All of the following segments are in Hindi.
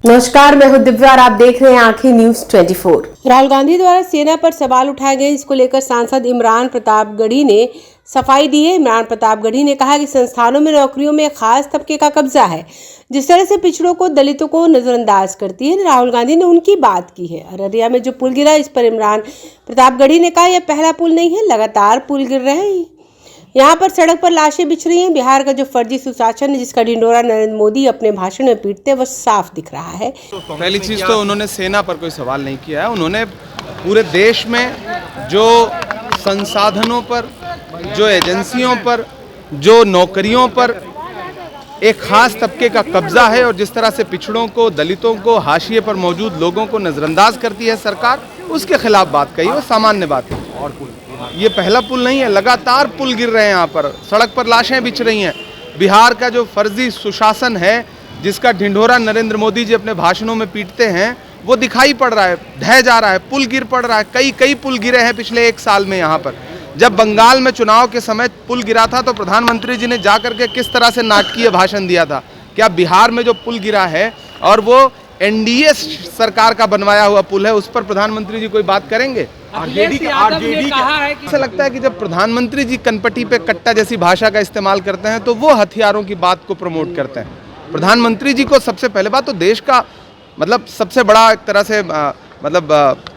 नमस्कार, मैं हूं दिव्या और आप देख रहे हैं आंखें न्यूज 24। राहुल गांधी द्वारा सेना पर सवाल उठाए गए, इसको लेकर सांसद इमरान प्रतापगढ़ी ने सफाई दी है। इमरान प्रतापगढ़ी ने कहा कि संस्थानों में नौकरियों में खास तबके का कब्जा है, जिस तरह से पिछड़ों को, दलितों को नजरअंदाज करती है। राहुल गांधी ने उनकी बात की है। अररिया में जो पुल गिरा, इस पर इमरान प्रतापगढ़ी ने कहा, यह पहला पुल नहीं है, लगातार पुल गिर रहे हैं। यहाँ पर सड़क पर लाशें बिछ रही हैं। बिहार का जो फर्जी सुशासन है, जिसका ढिंढोरा नरेंद्र मोदी अपने भाषण में पीटते हैं, वह साफ दिख रहा है। पहली चीज़ तो उन्होंने सेना पर कोई सवाल नहीं किया है। उन्होंने पूरे देश में जो संसाधनों पर, जो एजेंसियों पर, जो नौकरियों पर एक खास तबके का कब्जा है और जिस तरह से पिछड़ों को, दलितों को, हाशिए पर मौजूद लोगों को नज़रअंदाज करती है सरकार, उसके खिलाफ बात कही। वो सामान्य बात है। और ये पहला पुल नहीं है, लगातार पुल गिर रहे हैं। यहाँ पर सड़क पर लाशें बिछ रही हैं। बिहार का जो फर्जी सुशासन है, जिसका ढिंढोरा नरेंद्र मोदी जी अपने भाषणों में पीटते हैं, वो दिखाई पड़ रहा है, ढह जा रहा है, पुल गिर पड़ रहा है। कई पुल गिरे हैं पिछले एक साल में। यहाँ पर जब बंगाल में चुनाव के समय पुल गिरा था, तो प्रधानमंत्री जी ने जाकर के किस तरह से नाटकीय भाषण दिया था। क्या बिहार में जो पुल गिरा है और वो एनडीए सरकार का बनवाया हुआ पुल है, उस पर प्रधानमंत्री जी कोई बात करेंगे? आरजेडी कहा है कि ऐसा लगता है कि जब प्रधानमंत्री जी कनपटी पे कट्टा जैसी भाषा का इस्तेमाल करते हैं, तो वो हथियारों की बात को प्रमोट करते हैं। प्रधानमंत्री जी को सबसे पहले बात तो देश का मतलब सबसे बड़ा एक तरह से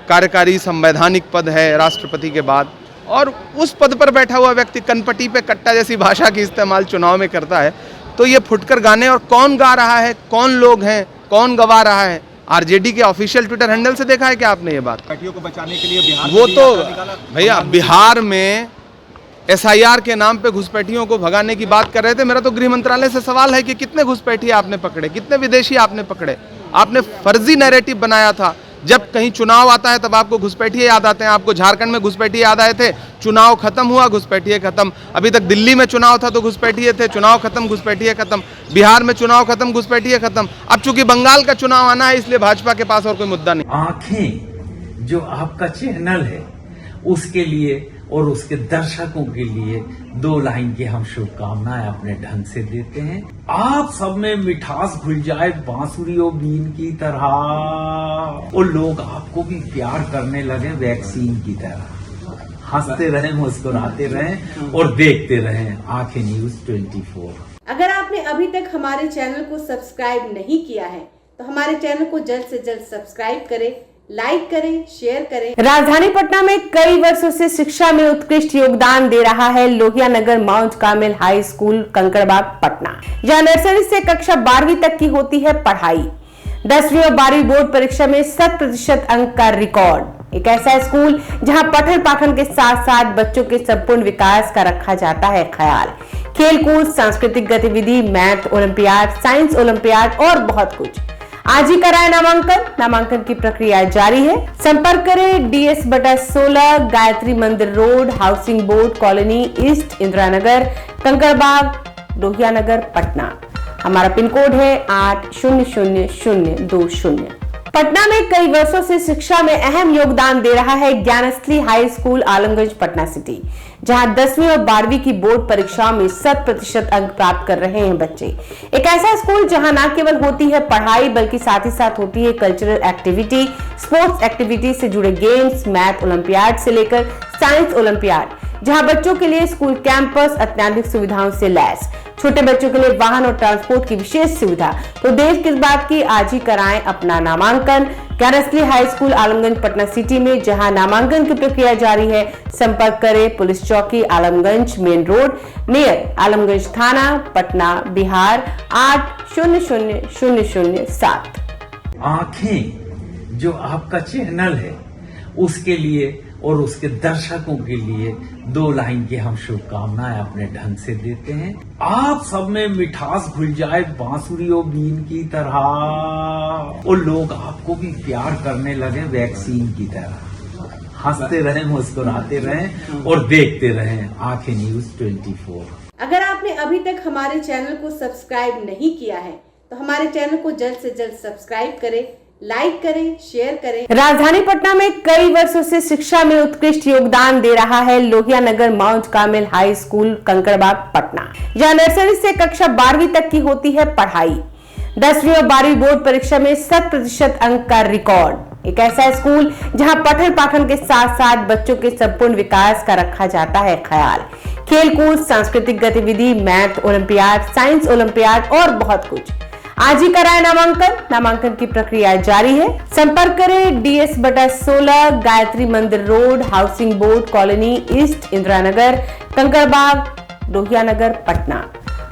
कार्यकारी संवैधानिक पद है राष्ट्रपति के बाद, और उस पद पर बैठा हुआ व्यक्ति कनपटी पे कट्टा जैसी भाषा की इस्तेमाल चुनाव में करता है, तो ये फुटकर गाने। और कौन गा रहा है, कौन लोग हैं, कौन गवा रहा है? आरजेडी के ऑफिशियल ट्विटर हैंडल से देखा है क्या आपने ये बात? घुसपैठियों को बचाने के लिए बिहार वो तो भैया बिहार में एसआईआर के नाम पे घुसपैठियों को भगाने की बात कर रहे थे। मेरा तो गृह मंत्रालय से सवाल है कि कितने घुसपैठिए आपने पकड़े, कितने विदेशी आपने पकड़े? आपने फर्जी नैरेटिव बनाया था। जब कहीं चुनाव आता है तब आपको घुसपैठिए याद आते हैं। आपको झारखंड में घुसपैठिए याद आए थे, चुनाव खत्म हुआ, घुसपैठिए खत्म। अभी तक दिल्ली में चुनाव था तो घुसपैठिए थे, चुनाव खत्म, घुसपैठिए खत्म। बिहार में चुनाव खत्म, घुसपैठिए खत्म। अब चूंकि बंगाल का चुनाव आना है, इसलिए भाजपा के पास और कोई मुद्दा नहीं। आंखें जो आपका चैनल है, उसके लिए और उसके दर्शकों के लिए 2 लाइन की हम शुभकामनाएं अपने ढंग से देते हैं। आप सब में मिठास घुल जाए बांसुरी और बीन की तरह, और लोग आपको भी प्यार करने लगे वैक्सीन की तरह। हंसते रहें, मुस्कुराते रहें और देखते रहें आंखें न्यूज 24। अगर आपने अभी तक हमारे चैनल को सब्सक्राइब नहीं किया है, तो हमारे चैनल को जल्द से जल्द सब्सक्राइब करें, लाइक करें, शेयर करें। राजधानी पटना में कई वर्षों से शिक्षा में उत्कृष्ट योगदान दे रहा है Lohia Nagar mount Carmel high school, Kankarbagh, Patna, जहां नर्सरी से कक्षा 12वीं तक की होती है पढ़ाई। 10वीं और 12वीं बोर्ड परीक्षा में 100% अंक का रिकॉर्ड। एक ऐसा स्कूल जहां पठन पाठन के साथ साथ बच्चों के संपूर्ण विकास का रखा जाता है ख्याल। खेलकूद, सांस्कृतिक गतिविधि, मैथ ओलंपियाड, साइंस ओलंपियाड और बहुत कुछ। आज ही कराए नामांकन की प्रक्रिया जारी है। संपर्क करें DS/16, Gayatri Mandir road, housing board colony east, Indira Nagar, Kankarbagh, Lohia Nagar, Patna. हमारा पिन कोड है 800020। पटना में कई वर्षों से शिक्षा में अहम योगदान दे रहा है Gyansthali high school, Alamganj, Patna city, जहां 10वीं और 12वीं की बोर्ड परीक्षाओं में 100% अंक प्राप्त कर रहे हैं बच्चे। एक ऐसा स्कूल जहां न केवल होती है पढ़ाई, बल्कि साथ ही साथ होती है कल्चरल एक्टिविटी, स्पोर्ट्स एक्टिविटी से जुड़े गेम्स, मैथ ओलंपियाड से लेकर साइंस ओलंपियाड, जहां बच्चों के लिए स्कूल कैंपस अत्याधुनिक सुविधाओं से लैस, छोटे बच्चों के लिए वाहन और ट्रांसपोर्ट की विशेष सुविधा। तो देर किस बात की, आज ही कराएं अपना नामांकन Gyansthali high school, Alamganj, Patna city में, जहां नामांकन की प्रक्रिया जारी है। संपर्क करें पुलिस चौकी, Alamganj main road, near Alamganj थाना, पटना, बिहार 800007। आंखें जो आपका चैनल है, उसके लिए और उसके दर्शकों के लिए 2 लाइन की हम शुभकामनाएं अपने ढंग से देते हैं। आप सब में मिठास घुल जाए बांसुरी और बीन की तरह, और लोग आपको भी प्यार करने लगे वैक्सीन की तरह। हंसते रहें, मुस्कुराते रहें और देखते रहें आंखें न्यूज 24। अगर आपने अभी तक हमारे चैनल को सब्सक्राइब नहीं किया है, तो हमारे चैनल को जल्द से जल्द सब्सक्राइब करें, लाइक करें, शेयर करें। राजधानी पटना में कई वर्षों से शिक्षा में उत्कृष्ट योगदान दे रहा है Lohia Nagar mount Carmel high school, Kankarbagh, Patna, जहां नर्सरी से कक्षा 12वीं तक की होती है पढ़ाई। 10वीं और 12वीं बोर्ड परीक्षा में 100% अंक का रिकॉर्ड। एक ऐसा स्कूल जहां पठन पाठन के साथ साथ बच्चों के संपूर्ण विकास का रखा जाता है ख्याल। खेलकूद, सांस्कृतिक गतिविधि, मैथ ओलंपियाड, साइंस ओलंपियाड और बहुत कुछ। आज ही कराए नामांकन की प्रक्रिया जारी है। संपर्क करें DS/16 Gayatri Mandir road, housing board colony east, Indira Nagar, Kankarbagh, Lohia Nagar, Patna.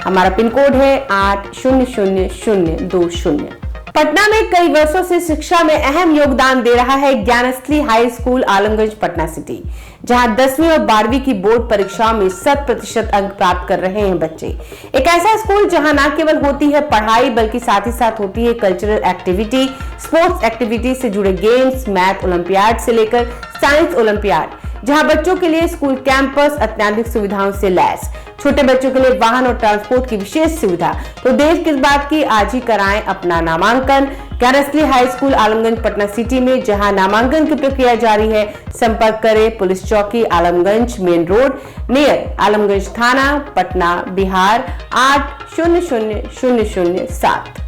हमारा पिन कोड है 800020। पटना में कई वर्षों से शिक्षा में अहम योगदान दे रहा है Gyansthali high school Alamganj Patna city, जहां 10वीं और 12वीं की बोर्ड परीक्षाओं में 100% अंक प्राप्त कर रहे हैं बच्चे। एक ऐसा स्कूल जहां न केवल होती है पढ़ाई बल्कि साथ ही साथ होती है कल्चरल एक्टिविटी, स्पोर्ट्स एक्टिविटी से जुड़े गेम्स, मैथ ओलंपियाड से लेकर साइंस ओलंपियाड, जहां बच्चों के लिए स्कूल कैंपस अत्याधुनिक सुविधाओं से लैस, छोटे बच्चों के लिए वाहन और ट्रांसपोर्ट की विशेष सुविधा। तो देर किस बात की, आज ही कराएं अपना नामांकन Gyansthali high school Alamganj Patna city में, जहां नामांकन की प्रक्रिया जारी है। संपर्क करें पुलिस चौकी Alamganj main road near Alamganj थाना, पटना, बिहार 800007।